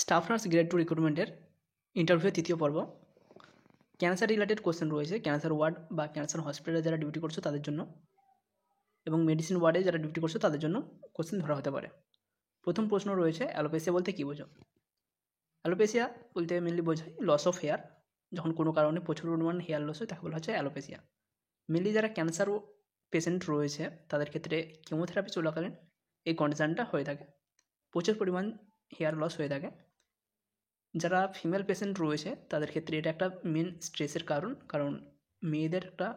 Staff nurse grade 2 রিক্রুটমেন্টের interview তৃতীয় পর্ব। Cancer related question রয়েছে ক্যান্সার ওয়ার্ড বা ক্যান্সার হসপিটালে যারা ডিউটি করছো তাদের জন্য, এবং মেডিসিন ওয়ার্ডে যারা ডিউটি করছো তাদের জন্য কোশ্চেন ধরা হতে পারে। প্রথম প্রশ্ন রয়েছে, অ্যালোপেসিয়া বলতে কী বোঝো? অ্যালোপেসিয়া বলতে মেনলি বোঝায় লস অফ হেয়ার। যখন কোনো কারণে প্রচুর পরিমাণ হেয়ার লস হয় তাকে বলা হচ্ছে অ্যালোপেসিয়া। মেনলি যারা ক্যান্সার পেশেন্ট রয়েছে তাদের ক্ষেত্রে কেমোথেরাপি চলাকালীন এই কন্ডিশনটা হয়ে থাকে, প্রচুর পরিমাণ হেয়ার লস হয়ে থাকে। যারা ফিমেল পেশেন্ট রয়েছে তাদের ক্ষেত্রে এটা একটা মেন স্ট্রেসের কারণ মেয়েদের একটা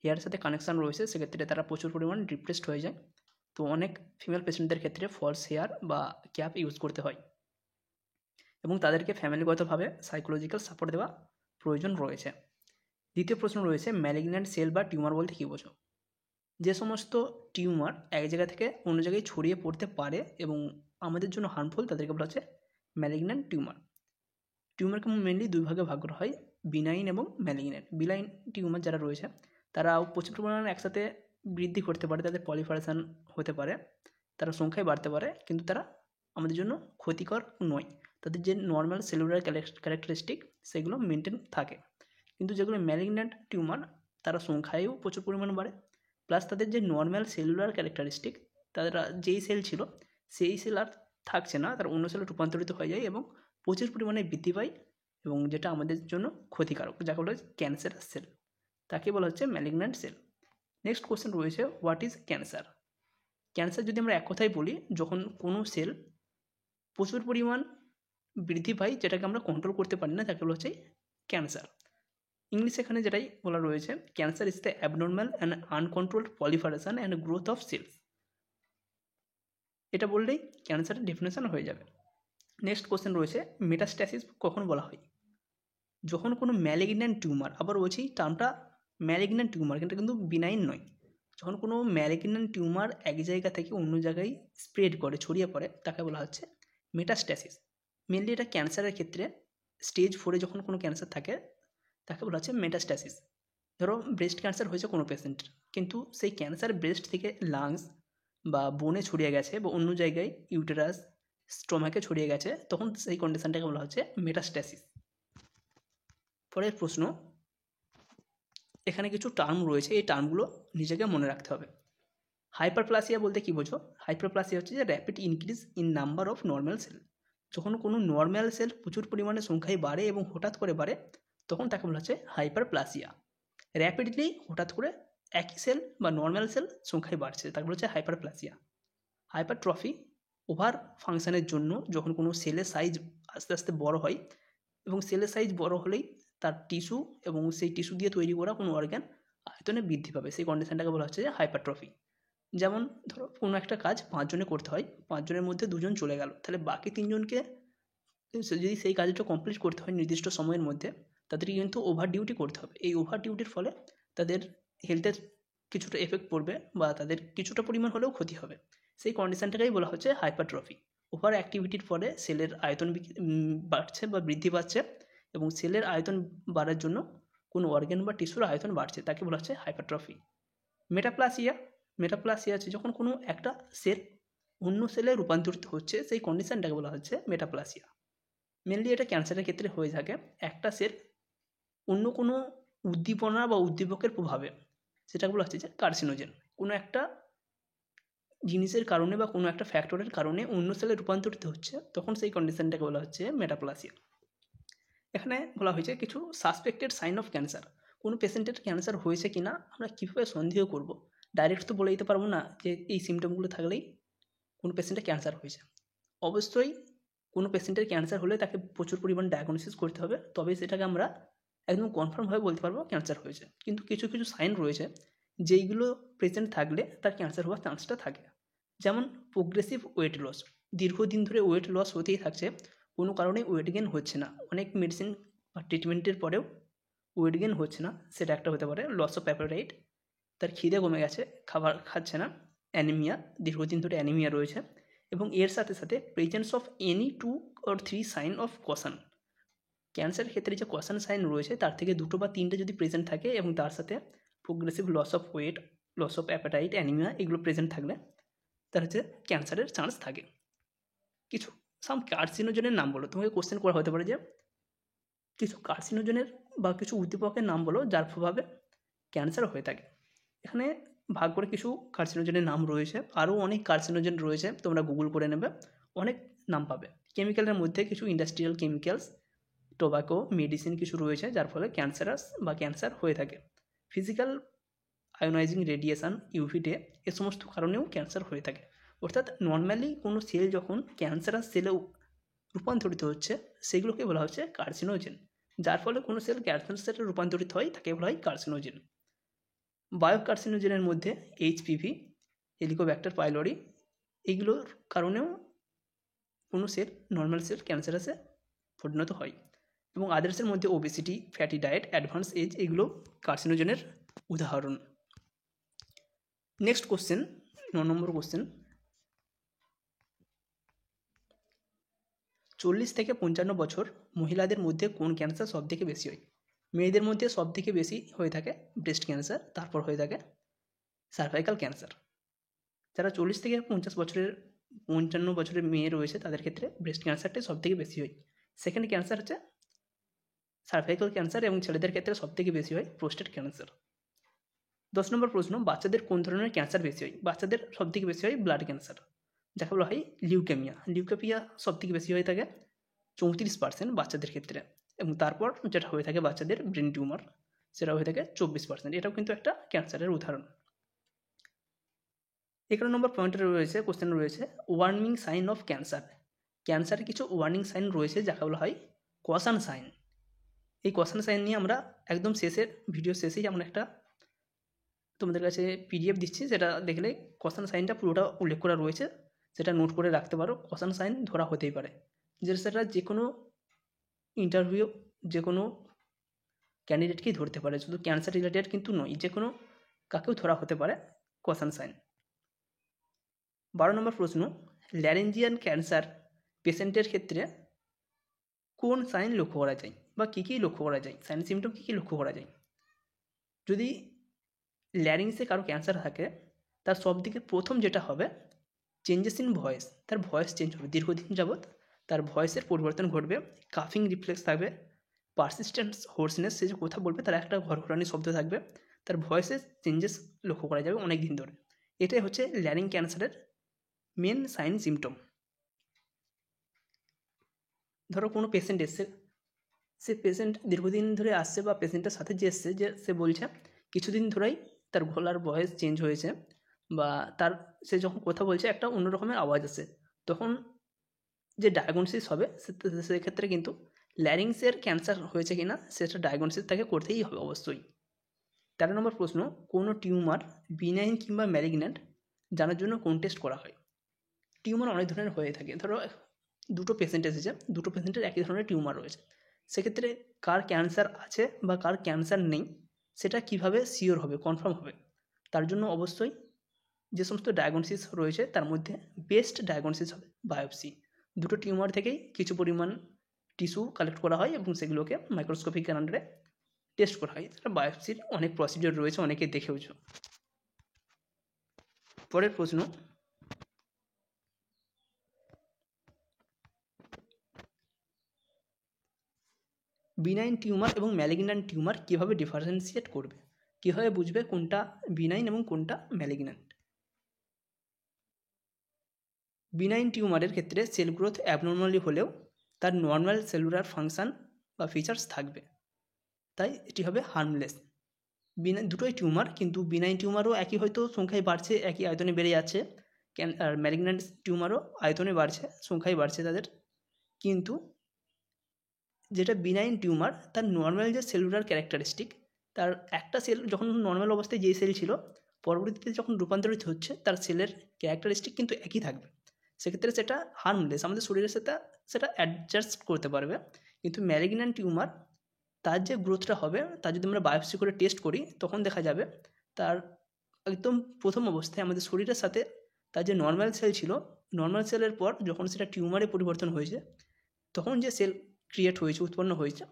হেয়ারের সাথে কানেকশান রয়েছে, সেক্ষেত্রে তারা প্রচুর পরিমাণ ডিপ্রেসড হয়ে যায়। তো অনেক ফিমেল পেশেন্টদের ক্ষেত্রে ফলস হেয়ার বা ক্যাপ ইউজ করতে হয়, এবং তাদেরকে ফ্যামিলিগতভাবে সাইকোলজিক্যাল সাপোর্ট দেওয়া প্রয়োজন রয়েছে। দ্বিতীয় প্রশ্ন রয়েছে, ম্যালিগন্যান্ট সেল বা টিউমার বলতে কী বোঝো? যে সমস্ত টিউমার এক জায়গা থেকে অন্য জায়গায় ছড়িয়ে পড়তে পারে এবং আমাদের জন্য হার্মফুল তাদেরকে বলা হচ্ছে ম্যালিগন্যান্ট টিউমার। টিউমারকে মেনলি দুই ভাগে ভাগ করা হয়, বিনাইন এবং ম্যালিগন্যান্ট। বিনাইন টিউমার যারা রয়েছে তারা প্রচুর পরিমাণে একসাথে বৃদ্ধি করতে পারে, তাদের পলিফারেশন হতে পারে, তারা সংখ্যায় বাড়তে পারে, কিন্তু তারা আমাদের জন্য ক্ষতিকর নয়। তাদের যে নর্মাল সেলুলার ক্যারেক্টারিস্টিক সেগুলো মেনটেন থাকে। কিন্তু যেগুলো ম্যালিগন্যান্ট টিউমার তারা সংখ্যায়ও প্রচুর পরিমাণে বাড়ে, প্লাস তাদের যে নর্মাল সেলুলার ক্যারেক্টারিস্টিক, তারা যেই সেল ছিল সেই সেল আর থাকছে না, তারা অন্য সেলে রূপান্তরিত হয়ে যায় এবং প্রচুর পরিমাণে বৃদ্ধি পায়, এবং যেটা আমাদের জন্য ক্ষতিকারক, যাকে বলা হয় ক্যান্সার সেল, তাকে বলা হচ্ছে ম্যালিগন্যান্ট সেল। নেক্সট কোশ্চেন রয়েছে, হোয়াট ইজ ক্যান্সার? ক্যান্সার যদি আমরা এক কথায় বলি, যখন কোনো সেল প্রচুর পরিমাণ বৃদ্ধি পায় যেটাকে আমরা কন্ট্রোল করতে পারি না, তাকে বলা হচ্ছে ক্যান্সার। ইংলিশ এখানে যেটাই বলা রয়েছে, cancer is the abnormal and uncontrolled proliferation and growth of cells. এটা বললেই ক্যান্সারের ডেফিনেশন হয়ে যাবে। নেক্সট কোশ্চেন রয়েছে, মেটাস্ট্যাসিস কখন বলা হয়? যখন কোনো ম্যালিগন্যান্ট টিউমার, আবার বলছি টার্মটা ম্যালিগন্যান্ট টিউমার, কিন্তু বিনাইন নয়, যখন কোনো ম্যালিগন্যান্ট টিউমার এক জায়গা থেকে অন্য জায়গায় স্প্রেড করে, ছড়িয়ে পড়ে, তাকে বলা হচ্ছে মেটাস্ট্যাসিস। মেনলি এটা ক্যান্সারের ক্ষেত্রে স্টেজ 4-এ যখন কোনো ক্যান্সার থাকে তাকে বলা হচ্ছে মেটাস্ট্যাসিস। ধরো ব্রেস্ট ক্যান্সার হয়েছে কোনো পেশেন্টের, কিন্তু সেই ক্যান্সার ব্রেস্ট থেকে লাংস বা বোনে ছড়িয়ে গেছে বা অন্য জায়গায় ইউটেরাস স্টোমাকে ছড়িয়ে গেছে, তখন সেই কন্ডিশনটাকে বলা হচ্ছে মেটাস্ট্যাসিস। পরের প্রশ্ন, এখানে কিছু টার্ম রয়েছে, এই টার্মগুলো নিজেকে মনে রাখতে হবে। হাইপারপ্লাসিয়া বলতে কী বোঝো? হাইপারপ্লাসিয়া হচ্ছে যে rapid increase in number of normal cell. যখন কোনো নর্মাল সেল প্রচুর পরিমাণে সংখ্যায় বাড়ে এবং হঠাৎ করে বাড়ে, তখন তাকে বলা হচ্ছে হাইপারপ্লাসিয়া। র্যাপিডলি হঠাৎ করে একই সেল বা নর্মাল সেল সংখ্যায় বাড়ছে, তাকে বলা হচ্ছে হাইপারপ্লাসিয়া। হাইপারট্রফি ওভার ফাংশনের জন্য যখন কোনো সেলের সাইজ আস্তে আস্তে বড় হয়, এবং সেলের সাইজ বড় হলেই তার টিস্যু এবং সেই টিস্যু দিয়ে তৈরি করা কোনো অর্গান আয়তনে বৃদ্ধি পাবে, সেই কন্ডিশনটাকে বলা হচ্ছে যে হাইপারট্রফি। যেমন ধরো কোনো একটা কাজ 5 জনে করতে হয়, 5 জনের মধ্যে 2 জন চলে গেল, তাহলে বাকি 3 জনকে যদি সেই কাজটা কমপ্লিট করতে হয় নির্দিষ্ট সময়ের মধ্যে, তাদেরকে কিন্তু ওভার ডিউটি করতে হবে। এই ওভার ডিউটির ফলে তাদের হেলথের কিছুটা এফেক্ট পড়বে বা তাদের কিছুটা পরিমাণ হলেও ক্ষতি হবে, সেই কন্ডিশনটাকেই বলা হচ্ছে হাইপারট্রফি। ওভার অ্যাক্টিভিটির ফলে সেলের আয়তন বাড়ছে বা বৃদ্ধি পাচ্ছে, এবং সেলের আয়তন বাড়ার জন্য কোনো অর্গান বা টিস্যুর আয়তন বাড়ছে, তাকে বলা হচ্ছে হাইপারট্রফি। মেটাপ্লাসিয়া আছে যখন কোনো একটা সেল অন্য সেলে রূপান্তরিত হচ্ছে, সেই কন্ডিশনটাকে বলা হচ্ছে মেটাপ্লাসিয়া। মেনলি এটা ক্যান্সারের ক্ষেত্রে হয়ে থাকে, একটা সেল অন্য কোনো উদ্দীপনা বা উদ্দীপকের প্রভাবে, সেটাকে বলা হচ্ছে যে কার্সিনোজেন। কোনো একটা জিনিসের কারণে বা কোনো একটা ফ্যাক্টরের কারণে অন্য সেলে রূপান্তরিত হচ্ছে, তখন সেই কন্ডিশনটাকে বলা হচ্ছে মেটাপ্লাসিয়া। এখানে বলা হয়েছে কিছু সাসপেক্টেড সাইন অফ ক্যান্সার। কোনো পেশেন্টের ক্যান্সার হয়েছে কি না আমরা কীভাবে সন্দেহ করব? ডাইরেক্ট তো বলে দিতে পারবো না যে এই সিমটমগুলো থাকলেই কোনো পেশেন্টের ক্যান্সার হয়েছে। অবশ্যই কোনো পেশেন্টের ক্যান্সার হলে তাকে প্রচুর পরিমাণ ডায়াগনোসিস করতে হবে, তবে সেটাকে আমরা একদম কনফার্মভাবে বলতে পারবো ক্যান্সার হয়েছে। কিন্তু কিছু কিছু সাইন রয়েছে যেইগুলো প্রেজেন্ট থাকলে তার ক্যান্সার হওয়ার চান্সটা থাকে। যেমন প্রোগ্রেসিভ ওয়েট লস, দীর্ঘদিন ধরে ওয়েট লস হতেই থাকছে, কোনো কারণে ওয়েট গেন হচ্ছে না, অনেক মেডিসিন বা ট্রিটমেন্টের পরেও ওয়েট গেন হচ্ছে না, সেটা একটা হতে পারে। লস অফ অ্যাপেটাইট, তার খিদে কমে গেছে, খাবার খাচ্ছে না। অ্যানিমিয়া, দীর্ঘদিন ধরে অ্যানিমিয়া রয়েছে, এবং এর সাথে সাথে presence of any 2 or 3 sign of caution. ক্যান্সারের ক্ষেত্রে যে কশন সাইন রয়েছে তার থেকে 2 বা 3টে যদি প্রেজেন্ট থাকে, এবং তার সাথে progressive loss of weight, loss of appetite, anaemia এগুলো প্রেজেন্ট থাকলে তার হচ্ছে ক্যান্সারের চান্স থাকে। কিছু সাম কার্সিনোজেনের নাম বলো। তোমাকে কোশ্চেন করা হতে পারে যে কিছু কার্সিনোজেনের বা কিছু উদ্দীপকের নাম বলো যার প্রভাবে ক্যান্সার হয়ে থাকে। এখানে ভাগ করে কিছু কার্সিনোজেনের নাম রয়েছে, আরও অনেক কার্সিনোজেন রয়েছে, তোমরা গুগল করে নেবে, অনেক নাম পাবে। কেমিক্যালের মধ্যে কিছু ইন্ডাস্ট্রিয়াল কেমিক্যালস, টোবাকো, মেডিসিন কিছু রয়েছে যার ফলে ক্যান্সারাস বা ক্যান্সার হয়ে থাকে। ফিজিক্যাল আয়োনাইজিং রেডিয়েশন, ইউভি-রে, এ সমস্ত কারণেও ক্যান্সার হয়ে থাকে। অর্থাৎ নর্মালি কোনো সেল যখন ক্যান্সারাস সেলেও রূপান্তরিত হচ্ছে সেগুলোকে বলা হচ্ছে কার্সিনোজেন। যার ফলে কোনো সেল ক্যান্সার সেলে রূপান্তরিত হয় তাকে বলা হয় কার্সিনোজেন। বায়োকার্সিনোজেনের মধ্যে এইচপিভি, হেলিকোব্যাক্টার পাইলোরি, এগুলোর কারণেও কোনো সেল নর্মাল সেল ক্যান্সারাসে পরিণত হয়। এবং আদার্সের মধ্যে obesity, fatty diet, advance age, এগুলো কার্সিনোজেনের উদাহরণ। নেক্সট কোশ্চেন, 9 নম্বর কোশ্চেন, 40 থেকে 55 বছর মহিলাদের মধ্যে কোন ক্যান্সার সবথেকে বেশি হয়? মেয়েদের মধ্যে সবথেকে বেশি হয়ে থাকে ব্রেস্ট ক্যান্সার, তারপর হয়ে থাকে সার্ভাইকাল ক্যান্সার। যারা 40 থেকে 55 বছরের মেয়ে রয়েছে তাদের ক্ষেত্রে ব্রেস্ট ক্যান্সারটাই সবথেকে বেশি হয়। সেকেন্ড ক্যান্সার হচ্ছে সার্ভাইকাল ক্যান্সার এবং ছেলেদের ক্ষেত্রে সবথেকে বেশি হয় প্রোস্টেট ক্যান্সার। 10 নম্বর প্রশ্ন, বাচ্চাদের কোন ধরনের ক্যান্সার বেশি হয়? বাচ্চাদের সবথেকে বেশি হয় ব্লাড ক্যান্সার, যাকে বলা হয় লিউকেমিয়া। লিউকেমিয়া সবথেকে বেশি হয়ে থাকে 34% বাচ্চাদের ক্ষেত্রে, এবং তারপর যেটা হয়ে থাকে বাচ্চাদের ব্রেন টিউমার, সেটা হয়ে থাকে 24%। এটাও কিন্তু একটা ক্যান্সারের উদাহরণ। 11 নম্বর পয়েন্টে রয়েছে, কোশ্চেন রয়েছে, ওয়ার্নিং সাইন অফ ক্যান্সার। ক্যান্সারের কিছু ওয়ার্নিং সাইন রয়েছে যাকে বলা হয় কশন সাইন। এই কশন সাইন নিয়ে আমরা একদম শেষের ভিডিও শেষেই আমরা একটা তোমাদের কাছে পিডিএফ দিচ্ছি, সেটা দেখলে কশন সাইনটা পুরোটা উল্লেখ করা রয়েছে, সেটা নোট করে রাখতে পারো। কশন সাইন ধরা হতেই পারে, সেটা যে কোনো ইন্টারভিউ, যে কোনো ক্যান্ডিডেটকেই ধরতে পারে, শুধু ক্যান্সার রিলেটেড কিন্তু নয়, যে কোনো কাকেও ধরা হতে পারে কশন সাইন। 12 নম্বর প্রশ্ন, ল্যারেঞ্জিয়ান ক্যান্সার পেশেন্টের ক্ষেত্রে কোন সাইন লক্ষ্য করা যায় বা কী কী লক্ষ্য করা যায়, সাইন সিমটম কী কী লক্ষ্য করা যায়? যদি ল্যারিংসে কারো ক্যান্সার থাকে তার সবথেকে প্রথম যেটা হবে চেঞ্জেস ইন ভয়েস, তার ভয়েস চেঞ্জ হবে, দীর্ঘদিন যাবৎ তার ভয়েসের পরিবর্তন ঘটবে, কাফিং রিফ্লেক্স থাকবে, পারসিস্টেন্স হোর্সনেস, সে যে কথা বলবে তার একটা ঘরঘরানি শব্দ থাকবে, তার ভয়েসের চেঞ্জেস লক্ষ্য করা যাবে অনেক দিন ধরে। এটাই হচ্ছে ল্যারিং ক্যান্সারের মেন সাইন সিমটম। ধরো কোনো পেশেন্ট এসছে, সে পেশেন্ট দীর্ঘদিন ধরে আসছে বা পেশেন্টের সাথে যে এসছে, যে সে বলছে কিছুদিন ধরেই তার গলার ভয়েস চেঞ্জ হয়েছে, বা তার সে যখন কথা বলছে একটা অন্য রকমের আওয়াজ আসে, তখন যে ডায়াগনোসিস হবে সেক্ষেত্রে কিন্তু ল্যারিংসের ক্যান্সার হয়েছে কিনা সেটা ডায়াগনোসিস তাকে করতেই হবে অবশ্যই। 13 নম্বর প্রশ্ন, কোনো টিউমার বিনাইন কিংবা ম্যালিগন্যান্ট জানার জন্য কোন টেস্ট করা হয়? টিউমার অনেক ধরনের হয়ে থাকে, ধরো দুটো পেশেন্ট এসেছে, দুটো পেশেন্টের একই ধরনের টিউমার রয়েছে, সেক্ষেত্রে কার ক্যান্সার আছে বা কার ক্যান্সার নেই সেটা কিভাবে শিওর হবে, কনফার্ম হবে? তার জন্য অবশ্যই যে সমস্ত ডায়াগনোসিস রয়েছে তার মধ্যে বেস্ট ডায়াগনোসিস হবে বায়োপসি। দুটো টিউমার থেকেই কিছু পরিমাণ টিস্যু কালেক্ট করা হয় এবং সেগুলোকে মাইক্রোস্কোপিক আন্ডারে টেস্ট করা হয়। সেটা বায়োপসির অনেক প্রসিডিওর রয়েছে, অনেকে দেখেওছো। পরের প্রশ্ন, বিনাইন টিউমার এবং ম্যালিগন্যান্ট টিউমার কীভাবে ডিফারেন্সিয়েট করবে, কীভাবে বুঝবে কোনটা বিনাইন এবং কোনটা ম্যালিগন্যান্ট? বিনাইন টিউমারের ক্ষেত্রে সেল গ্রোথ অ্যাবনর্মালি হলেও তার নর্মাল সেলুলার ফাংশন বা ফিচার্স থাকবে, তাই এটি হবে হার্মলেস। দুটোই টিউমার, কিন্তু বিনাইন টিউমারও একই হয়তো সংখ্যায় বাড়ছে, একই আয়তনে বেড়ে যাচ্ছে, আর ম্যালিগন্যান্ট টিউমারও আয়তনে বাড়ছে, সংখ্যায় বাড়ছে তাদের, কিন্তু যেটা বিনাইন টিউমার তার নর্মাল যে সেলুলার ক্যারেক্টারিস্টিক, তার একটা সেল যখন নর্মাল অবস্থায় যে সেল ছিল পরবর্তীতে যখন রূপান্তরিত হচ্ছে তার সেলের ক্যারেক্টারিস্টিক কিন্তু একই থাকবে, সেক্ষেত্রে সেটা হার্মলেস, আমাদের শরীরের সাথে সেটা অ্যাডজাস্ট করতে পারবে। কিন্তু ম্যালিগন্যান্ট টিউমার তার যে গ্রোথটা হবে তার যদি আমরা বায়োপসি করে টেস্ট করি তখন দেখা যাবে তার একদম প্রথম অবস্থায় আমাদের শরীরের সাথে তার যে নর্মাল সেল ছিল, নর্মাল সেলের পর যখন সেটা টিউমারে পরিবর্তন হয়েছে তখন যে সেল ক্রিয়েট হয়েছে, উৎপন্ন হয়েছে,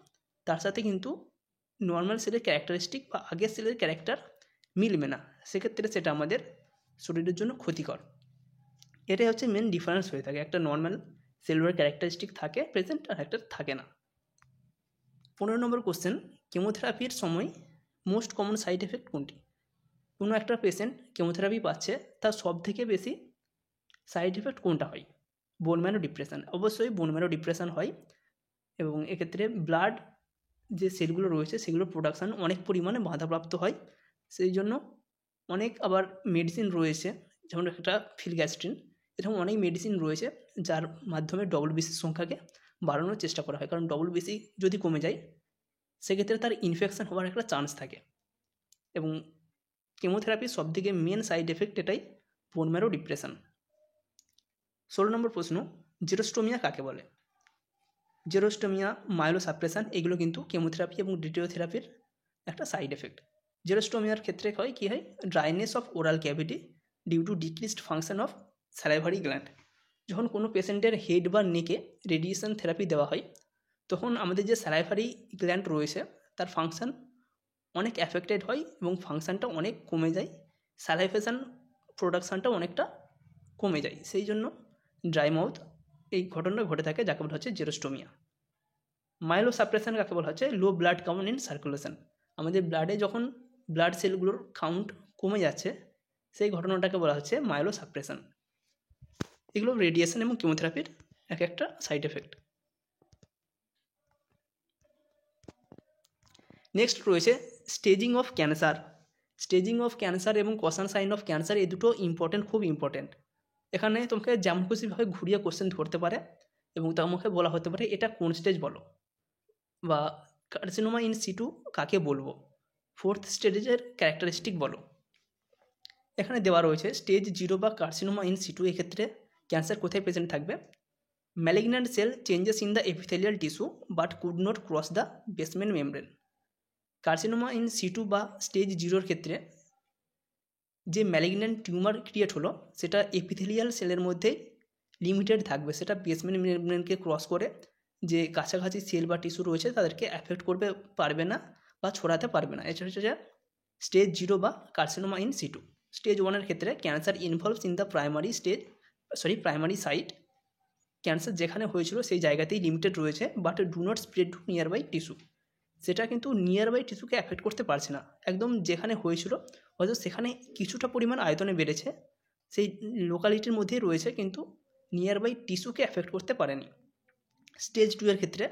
তার সাথে কিন্তু নর্মাল সেলের ক্যারেক্টারিস্টিক বা আগের সেলের ক্যারেক্টার মিলবে না, সেক্ষেত্রে সেটা আমাদের শরীরের জন্য ক্ষতিকর। এটাই হচ্ছে মেন ডিফারেন্স হয়ে থাকে একটা নর্মাল সেলুলার ক্যারেক্টারিস্টিক থাকে প্রেজেন্ট আর একটা থাকে না। 15 নম্বর কোশ্চেন, কেমোথেরাপির সময় মোস্ট কমন সাইড এফেক্ট কোনটি? কোনো একটা পেশেন্ট কেমোথেরাপি পাচ্ছে, তার সব থেকে বেশি সাইড এফেক্ট কোনটা হয়? Bone marrow depression. অবশ্যই বোন ম্যারো ডিপ্রেশন হয়, এবং এক্ষেত্রে ব্লাড যে সেলগুলো রয়েছে সেগুলোর প্রোডাকশান অনেক পরিমাণে বাধাপ্রাপ্ত হয়। সেই জন্য অনেক আবার মেডিসিন রয়েছে, যেমন একটা ফিলগ্যাস্ট্রিন, এরকম অনেক মেডিসিন রয়েছে যার মাধ্যমে ডব্লিউবিসির সংখ্যাকে বাড়ানোর চেষ্টা করা হয়। কারণ ডব্লিউবিসি যদি কমে যায় সেক্ষেত্রে তার ইনফেকশান হওয়ার একটা চান্স থাকে। এবং কেমোথেরাপির সবথেকে মেন সাইড এফেক্ট এটাই, বোন ম্যারো ডিপ্রেশন। 16 নম্বর প্রশ্ন, জেরোস্টোমিয়া কাকে বলে? জেরোস্টোমিয়া, মাইলোসাপ্রেশন, এগুলো কিন্তু কেমোথেরাপি এবং রেডিওথেরাপির একটা সাইড এফেক্ট। জেরোস্টোমিয়ার ক্ষেত্রে কী হয়? Dryness of oral cavity due to decreased function of salivary gland. যখন কোনো পেশেন্টের হেড বা নেকে রেডিয়েশন থেরাপি দেওয়া হয় তখন আমাদের যে স্যালাইভারি গ্ল্যান্ড রয়েছে তার ফাংশন অনেক অ্যাফেক্টেড হয় এবং ফাংশানটা অনেক কমে যায়, স্যালাইভেশন প্রোডাকশানটা অনেকটা কমে যায়। সেই জন্য ড্রাই মাউথ এই ঘটনা ঘটে থাকে, যাকে বলা হচ্ছে জেরোস্টোমিয়া। মাইলোসাপ্রেশন কাকে বলা হচ্ছে? Low blood count in circulation. আমাদের ব্লাডে যখন ব্লাড সেলগুলোর কাউন্ট কমে যাচ্ছে সেই ঘটনাটাকে বলা হচ্ছে মাইলোসাপ্রেশন। এগুলো রেডিয়েশন এবং কেমোথেরাপির এক একটা সাইড এফেক্ট। নেক্সট রয়েছে staging of cancer. Staging of cancer এবং কশন সাইন অফ ক্যান্সার, এই দুটো ইম্পর্টেন্ট, খুব ইম্পর্টেন্ট। এখানে তোমাকে যেমন খুশিভাবে ঘুরিয়ে কোশ্চেন ধরতে পারে এবং তোমাকে বলা হতে পারে এটা কোন স্টেজ বলো, বা কার্সিনোমা ইন সিটু কাকে বলবো, 4th স্টেজের ক্যারেক্টারিস্টিক বলো। এখানে দেওয়া রয়েছে স্টেজ 0 বা কার্সিনোমা ইন সিটু, এক্ষেত্রে ক্যান্সার কোথায় প্রেজেন্ট থাকবে? Malignant cell changes in the epithelial tissue but could not cross the basement membrane. Carcinoma in situ বা স্টেজ 0-র ক্ষেত্রে যে ম্যালিগন্যান্ট টিউমার ক্রিয়েট হলো সেটা এপিথেলিয়াল সেলের মধ্যেই লিমিটেড থাকবে, সেটা বেসমেন্ট মেমব্রেনকে ক্রস করে যে কাছাকাছি সেল বা টিস্যু রয়েছে তাদেরকে অ্যাফেক্ট করবে পারবে না বা ছড়াতে পারবে না। এটা হচ্ছে যে স্টেজ 0 বা কার্সিনোমা ইন সিটু। স্টেজ 1-এর ক্ষেত্রে cancer involves in the primary site. Cancer যেখানে হয়েছিল সেই জায়গাতেই লিমিটেড রয়েছে, but do not spread to nearby tissue. সেটা কিন্তু নিয়ার বাই টিস্যুকে অ্যাফেক্ট করতে পারছে না। একদম যেখানে হয়েছিল হয়তো সেখানে কিছুটা পরিমাণ আয়তনে বেড়েছে, সেই লোকালিটির মধ্যেই রয়েছে, কিন্তু নিয়ার বাই টিস্যুকে অ্যাফেক্ট করতে পারেনি। স্টেজ 2-এর ক্ষেত্রে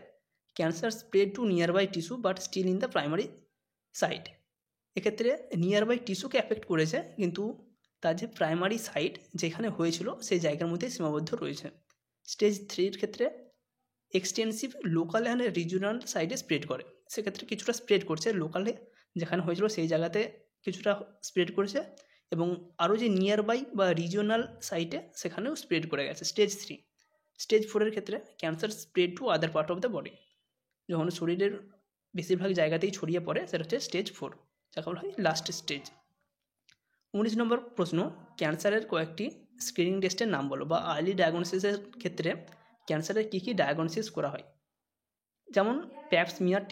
cancer spread to nearby tissue but still in the primary site. এক্ষেত্রে নিয়ার বাই টিস্যুকে অ্যাফেক্ট করেছে কিন্তু তার যে প্রাইমারি সাইট যেখানে হয়েছিল সেই জায়গার মধ্যে সীমাবদ্ধ রয়েছে। স্টেজ 3-এর ক্ষেত্রে এক্সটেন্সিভ লোকাল অ্যান্ড রিজিওনাল সাইডে স্প্রেড করে, সেক্ষেত্রে কিছুটা স্প্রেড করছে লোকালে যেখানে হয়েছিল সেই জায়গাতে কিছুটা স্প্রেড করেছে, এবং আরও যে নিয়ার বাই বা রিজিওনাল সাইটে সেখানেও স্প্রেড করে গেছে। স্টেজ 3। স্টেজ 4-এর ক্ষেত্রে cancer spread to other part of the body, যখন শরীরের বেশিরভাগ জায়গাতেই ছড়িয়ে পড়ে সেটা হচ্ছে স্টেজ 4, যাকে বলা হয় লাস্ট স্টেজ। 19 নম্বর প্রশ্ন, ক্যান্সারের কয়েকটি স্ক্রিনিং টেস্টের নাম বলো, বা আর্লি ডায়াগনোসিসের ক্ষেত্রে ক্যান্সারের কী কী ডায়াগনোসিস করা হয়। যেমন প্যাপসমিয়ার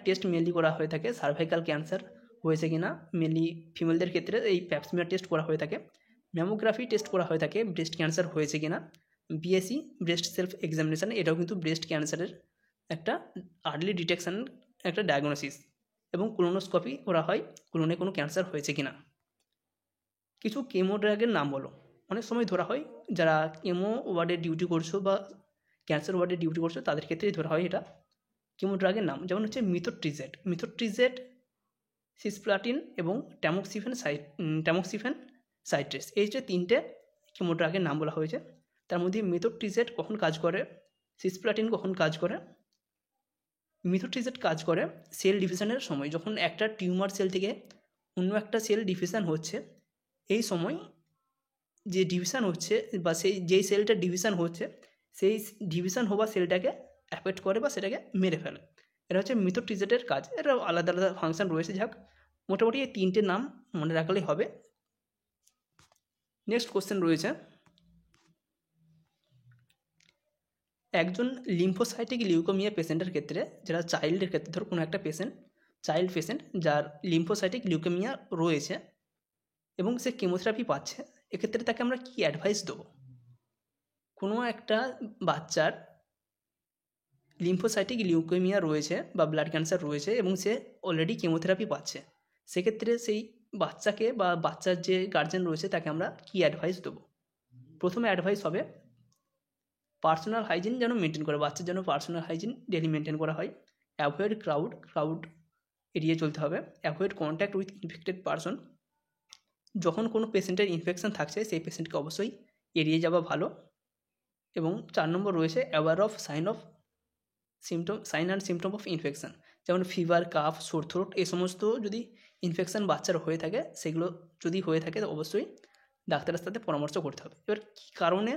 টেস্ট মেনলি করা হয়ে থাকে সার্ভাইকাল ক্যান্সার হয়েছে কিনা, মেনলি ফিমেলদের ক্ষেত্রে এই প্যাপসমিয়ার টেস্ট করা হয়ে থাকে। ম্যামোগ্রাফি টেস্ট করা হয়ে থাকে ব্রেস্ট ক্যান্সার হয়েছে কিনা। বিএসসি ব্রেস্ট সেলফ এক্সামিনেশান, এটাও কিন্তু ব্রেস্ট ক্যান্সারের একটা আর্লি ডিটেকশান একটা ডায়াগনোসিস। এবং কোলোনোস্কোপি করা হয় কোলনে কোনো ক্যান্সার হয়েছে কিনা। কিছু কেমো ড্রাগের নাম বলো। অনেক সময় ধরা হয় যারা কেমো ওয়ার্ডে ডিউটি করছো বা ক্যান্সার ওয়ার্ডে ডিউটি করছো তাদের ক্ষেত্রেই ধরা হয় এটা কেমো ড্রাগের নাম। যেমন হচ্ছে মিথোট্রিজেট, সিসপ্লাটিন এবং ট্যামোক্সিফেন সাইট্রেস, এই যে 3টে কেমো ড্রাগের নাম বলা হয়েছে। তার মধ্যে মিথোট্রিজেট কখন কাজ করে, সিসপ্লাটিন কখন কাজ করে। মিথোট্রিজেট কাজ করে সেল ডিভিশনের সময়, যখন একটা টিউমার সেল থেকে অন্য একটা সেল ডিভিশন হচ্ছে, এই সময় যে ডিভিশন হচ্ছে বা যেই সেলটা ডিভিশন হচ্ছে সেই ডিভিশন হওয়া সেলটাকে অ্যাফেক্ট করে বা সেটাকে মেরে ফেলে। এটা হচ্ছে মিথোট্রিজেটের কাজ। এটা আলাদা আলাদা ফাংশন রয়েছে, যাক মোটামুটি এই 3টে নাম মনে রাখলেই হবে। নেক্সট কোশ্চেন রয়েছে, একজন লিম্ফোসাইটিক লিউকোমিয়া পেশেন্টের ক্ষেত্রে, যারা চাইল্ডের ক্ষেত্রে, ধরো কোনো একটা চাইল্ড পেশেন্ট যার লিম্ফোসাইটিক লিউকোমিয়া রয়েছে এবং সে কেমোথেরাপি পাচ্ছে, এক্ষেত্রে তাকে আমরা কী অ্যাডভাইস দেবো? কোনো একটা বাচ্চার লিম্ফোসাইটিক লিউকেমিয়া রয়েছে বা ব্লাড ক্যান্সার রয়েছে এবং সে অলরেডি কেমোথেরাপি পাচ্ছে, সেক্ষেত্রে সেই বাচ্চাকে বা বাচ্চার যে গার্জেন রয়েছে তাকে আমরা কী অ্যাডভাইস দেবো? প্রথমে অ্যাডভাইস হবে পার্সোনাল হাইজিন যেন মেনটেন করে, বাচ্চার যেন পার্সোনাল হাইজিন ডেলি মেনটেন করা হয়। অ্যাভয়েড ক্রাউড এড়িয়ে চলতে হবে। Avoid contact with infected person, যখন কোনো পেশেন্টের ইনফেকশন থাকছে সেই পেশেন্টকে অবশ্যই এড়িয়ে যাওয়া ভালো। এবং 4 নম্বর রয়েছে aware of sign and symptom of infection, যেমন ফিভার, কাফ, সোর থ্রোট, এই সমস্ত যদি ইনফেকশন বাচ্চার হয়ে থাকে, সেগুলো যদি হয়ে থাকে তো অবশ্যই ডাক্তারের সাথে পরামর্শ করতে হবে। এবার কী কারণে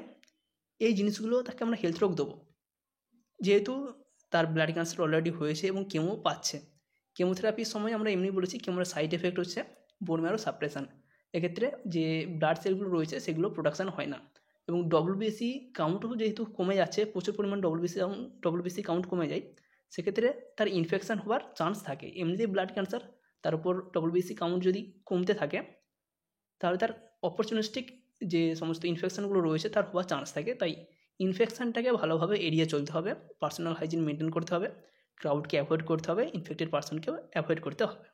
এই জিনিসগুলো তাকে আমরা হেলথ রোগ দেবো? যেহেতু তার ব্লাড ক্যান্সার অলরেডি হয়েছে এবং কেমো পাচ্ছে, কেমোথেরাপির সময় আমরা এমনি বলেছি কেমোর সাইড এফেক্ট হচ্ছে বোন ম্যারো সাপ্রেশন। এক্ষেত্রে যে ব্লাড সেলগুলো রয়েছে সেগুলো প্রোডাকশান হয় না এবং ডব্লিউবিসি কাউন্টও যেহেতু কমে যাচ্ছে, প্রচুর পরিমাণ ডব্লিউবিসি কাউন্ট কমে যায়, সেক্ষেত্রে তার ইনফেকশান হওয়ার চান্স থাকে। এমনিতেই ব্লাড ক্যান্সার, তার উপর ডব্লিউবিসি কাউন্ট যদি কমতে থাকে তাহলে তার অপরচুনিস্টিক যে সমস্ত ইনফেকশানগুলো রয়েছে তার হওয়ার চান্স থাকে। তাই ইনফেকশানটাকে ভালোভাবে এড়িয়ে চলতে হবে, পার্সোনাল হাইজিন মেনটেন করতে হবে, ক্রাউডকে অ্যাভয়েড করতে হবে, ইনফেক্টেড পার্সনকেও অ্যাভয়েড করতে হবে।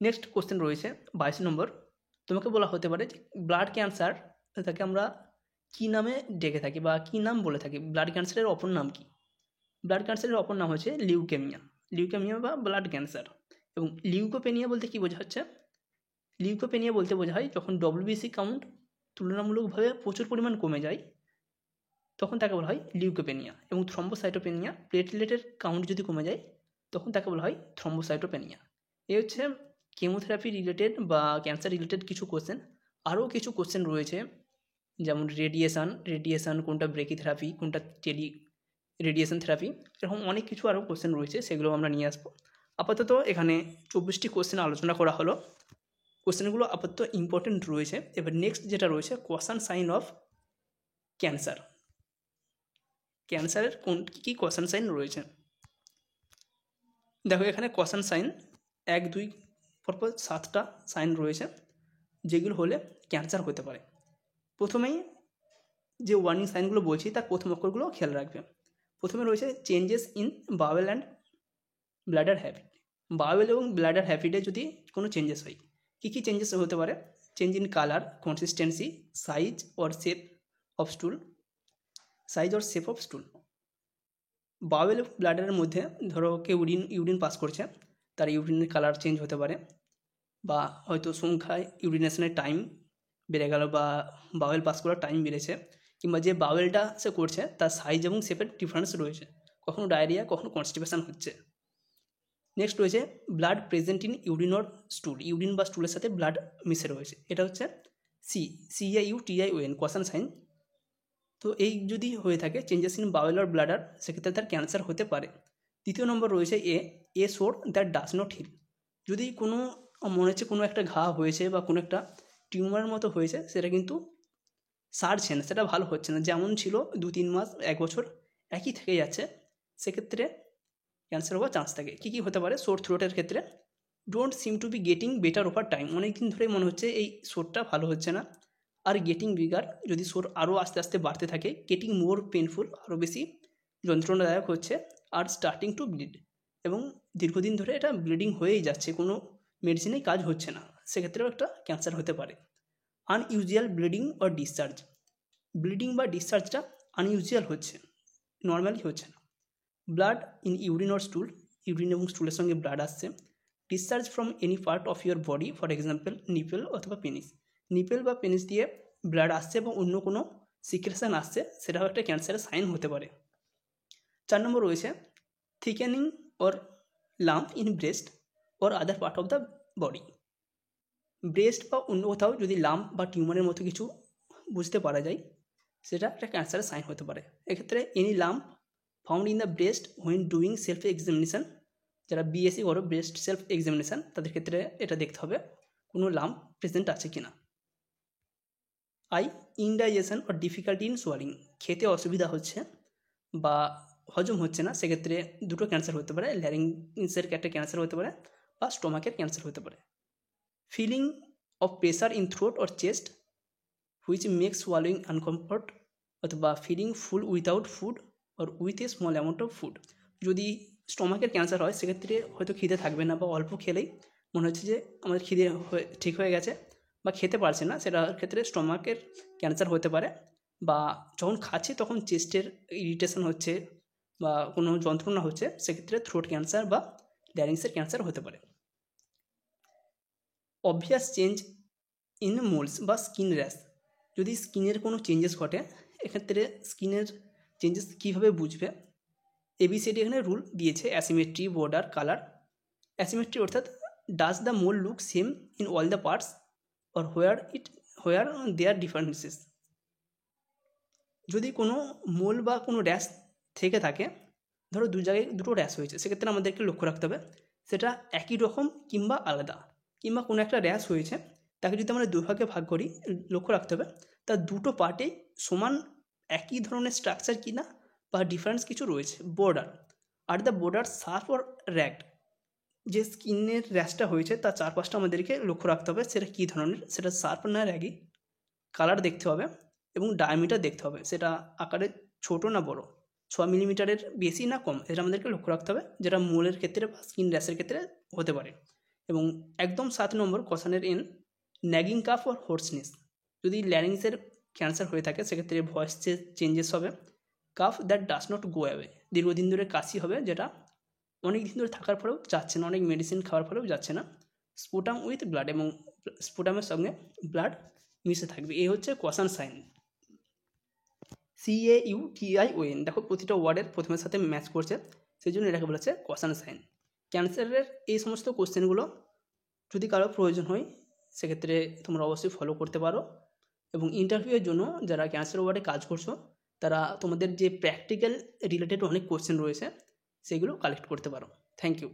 নেক্সট কোশ্চেন রয়েছে 22 নম্বর। তোমাকে বলা হতে পারে যে ব্লাড ক্যান্সার তাকে আমরা কী নামে ডেকে থাকি বা কী নাম বলে থাকি, ব্লাড ক্যান্সারের অপর নাম কী? ব্লাড ক্যান্সারের অপর নাম হচ্ছে লিউকেমিয়া বা ব্লাড ক্যান্সার। এবং লিউকোপেনিয়া বলতে কী বোঝা হচ্ছে? লিউকোপেনিয়া বলতে বোঝা হয় যখন ডব্লিউবিসি কাউন্ট তুলনামূলকভাবে প্রচুর পরিমাণ কমে যায় তখন তাকে বলা হয় লিউকোপেনিয়া। এবং থ্রম্বোসাইটোপেনিয়া, প্লেটলেটের কাউন্ট যদি কমে যায় তখন তাকে বলা হয় থ্রম্বোসাইটোপেনিয়া। এই হচ্ছে কেমোথেরাপি রিলেটেড বা ক্যান্সার রিলেটেড কিছু কোশ্চেন। আরও কিছু কোশ্চেন রয়েছে, যেমন রেডিয়েশান কোনটা, ব্রেকিথেরাপি কোনটা, রেডিয়েশন থেরাপি, এরকম অনেক কিছু আরও কোশ্চেন রয়েছে, সেগুলো আমরা নিয়ে আসবো। আপাতত এখানে 24টি কোশ্চেন আলোচনা করা হলো। কোশ্চেনগুলো আপাতত ইম্পর্টেন্ট রয়েছে। এবার নেক্সট যেটা রয়েছে কোশ্চেন সাইন অফ ক্যান্সারের কী কোশ্চেন সাইন রয়েছে। দেখো এখানে কোশ্চেন সাইন 1, 2 পরপর 7টা সাইন রয়েছে যেগুলো হলে ক্যান্সার হতে পারে। প্রথমেই যে ওয়ার্নিং সাইনগুলো বলছি তার প্রথম অক্ষরগুলো খেয়াল রাখবে। প্রথমে রয়েছে changes in bowel and bladder habit. Bowel এবং ব্লাডার হ্যাবিটে যদি কোনো চেঞ্জেস হয়, কী কী চেঞ্জেস হতে পারে? Change in colour, consistency, size or shape of স্টুল। Bowel এবং ব্লাডারের মধ্যে ধরো কেউ ইউরিন পাস করছে, তার ইউরিনের কালার চেঞ্জ হতে পারে, বা হয়তো সংখ্যায় ইউরিনেশনের টাইম বেড়ে গেল বা বাওয়েল পাস করার টাইম বেড়েছে, কিংবা যে বাওয়েলটা সে করছে তার সাইজ এবং শেপের ডিফারেন্স রয়েছে, কখনো ডায়রিয়া কখনো কনস্টিপেশন হচ্ছে। নেক্সট রয়েছে blood present in urine or স্টুল, urine বা স্টুলের সাথে ব্লাড মিশে রয়েছে, এটা হচ্ছে CAUTION কোশ্চেন সাইন। তো এই যদি হয়ে থাকে changes in bowel or bladder, সেক্ষেত্রে তার ক্যান্সার হতে পারে। দ্বিতীয় নম্বর রয়েছে এ সোর দ্যাট ডাজ নট হিল, যদি কোনো মনে হচ্ছে কোনো একটা ঘা হয়েছে বা কোনো একটা টিউমারের মতো হয়েছে, সেটা কিন্তু সারছে না, সেটা ভালো হচ্ছে না, যেমন ছিল 2-3 মাস 1 বছর একই থেকে যাচ্ছে, সেক্ষেত্রে ক্যান্সার হওয়ার চান্স থাকে। কী কী হতে পারে? সোর থ্রোটের ক্ষেত্রে don't seem to be getting better over time, অনেক দিন ধরেই মনে হচ্ছে এই সোরটা ভালো হচ্ছে না। আর গেটিং বিগার, যদি সোর আরও আস্তে আস্তে বাড়তে থাকে, গেটিং মোর পেনফুল, আরও বেশি যন্ত্রণাদায়ক হচ্ছে। আর স্টার্টিং টু ব্লিড, এবং দীর্ঘদিন ধরে এটা ব্লিডিং হয়েই যাচ্ছে, কোনো মেডিসিনেই কাজ হচ্ছে না, সেক্ষেত্রেও একটা ক্যান্সার হতে পারে। Unusual bleeding or discharge, bleeding বা ডিসচার্জটা আনইউজুয়াল হচ্ছে, নর্মালি হচ্ছে না। Blood in urine or স্টুল, urine এবং স্টুলের সঙ্গে ব্লাড আসছে। Discharge from any part of your body, for example nipple অথবা পেনিস, নিপেল বা পেনিস দিয়ে ব্লাড আসছে এবং অন্য কোনো সিক্রেশন আসছে, সেটাও একটা ক্যান্সারের সাইন হতে পারে। 4 নম্বর রয়েছে thickening or lump in breast or other part of the body, breast বা অন্য কোথাও যদি লাম্প বা টিউমারের মতো কিছু বুঝতে পারা যায়, সেটা একটা ক্যান্সারের সাইন হতে পারে। এক্ষেত্রে any lump found in the breast when doing self examination, যারা BSc করো ব্রেস্ট সেলফ এক্সামিনেশান, তাদের ক্ষেত্রে এটা দেখতে হবে কোনো লাম্প প্রেজেন্ট আছে কি না। Indigestion or difficulty in swallowing, খেতে অসুবিধা হচ্ছে বা হজম হচ্ছে না, সেক্ষেত্রে দুটো ক্যান্সার হতে পারে, ল্যারিংসের একটা ক্যান্সার হতে পারে বা স্টোমাকের ক্যান্সার হতে পারে। Feeling of pressure in throat or chest which makes swallowing uncomfort অথবা feeling full without food or with a small amount of food. যদি স্টমাকের ক্যান্সার হয় সেক্ষেত্রে হয়তো খিদে থাকবে না, বা অল্প খেলেই মনে হচ্ছে যে আমাদের খিদে ঠিক হয়ে গেছে বা খেতে পারছে না, সেটার ক্ষেত্রে স্টমাকের ক্যান্সার হতে পারে। বা যখন খাচ্ছে তখন চেস্টের ইরিটেশন হচ্ছে বা কোনো যন্ত্রণা হচ্ছে, সেক্ষেত্রে থ্রোট ক্যান্সার বা ল্যারিংসের ক্যান্সার হতে পারে। অবভিয়াস চেঞ্জ ইন মোলস বা স্কিন র্যাশ। যদি স্কিনের কোনো চেঞ্জেস ঘটে, এক্ষেত্রে স্কিনের চেঞ্জেস কীভাবে বুঝবে, এবিসিডি এখানে রুল দিয়েছে। Asymmetry, border, colour. অ্যাসিমেট্রি অর্থাৎ does the mole look same in all the parts or where there differences. যদি কোনো মোল বা কোনো র্যাশ থেকে থাকে, ধরো দু জায়গায় দুটো র্যাশ হয়েছে, সেক্ষেত্রে আমাদেরকে লক্ষ্য রাখতে হবে সেটা একই রকম কিংবা আলাদা। কিংবা কোনো একটা র্যাশ হয়েছে, তাকে যদি আমরা দুভাগে ভাগ করি, লক্ষ্য রাখতে হবে তার দুটো পার্টেই সমান একই ধরনের স্ট্রাকচার কিনা বা ডিফারেন্স কিছু রয়েছে। Border, are the border sharp or ragged. যে স্কিনের র্যাশটা হয়েছে তার চারপাশটা আমাদেরকে লক্ষ্য রাখতে হবে সেটা কী ধরনের, সেটা শার্প না র্যাগি। কালার দেখতে হবে এবং ডায়ামিটার দেখতে হবে, সেটা আকারে ছোটো না বড়, 6 মিলিমিটারের বেশি না কম, এটা আমাদেরকে লক্ষ্য রাখতে হবে, যেটা মোলের ক্ষেত্রে বা স্কিন র্যাশের ক্ষেত্রে হতে পারে। এবং একদম 7 নম্বর কোশ্চেনের N, nagging calf or hoarseness. যদি ল্যারিংসের ক্যান্সার হয়ে থাকে সেক্ষেত্রে ভয়েস চেঞ্জেস হবে। Calf that does not go away, দীর্ঘদিন ধরে কাশি হবে যেটা অনেক দিন ধরে থাকার পরেও যাচ্ছে না, অনেক মেডিসিন খাওয়ার পরেও যাচ্ছে না। স্পুটাম উইথ ব্লাড, এবং স্পুটামের সঙ্গে ব্লাড মিশে থাকবে। এই হচ্ছে কোশ্চেন সাইন। CAUTION, দেখো প্রতিটা ওয়ার্ডের প্রথমের সাথে ম্যাচ করছে, সেই জন্য এটাকে বলেছে কোশ্চেন সাইন। ক্যান্সারের এই সমস্ত কোশ্চেনগুলো যদি কারো প্রয়োজন হয় সেক্ষেত্রে তোমরা অবশ্যই ফলো করতে পারো। এবং ইন্টারভিউয়ের জন্য যারা ক্যান্সার ওয়ার্ডে কাজ করছো, তারা তোমাদের যে প্র্যাকটিক্যাল রিলেটেড অনেক কোশ্চেন রয়েছে সেগুলো কালেক্ট করতে পারো। Thank you.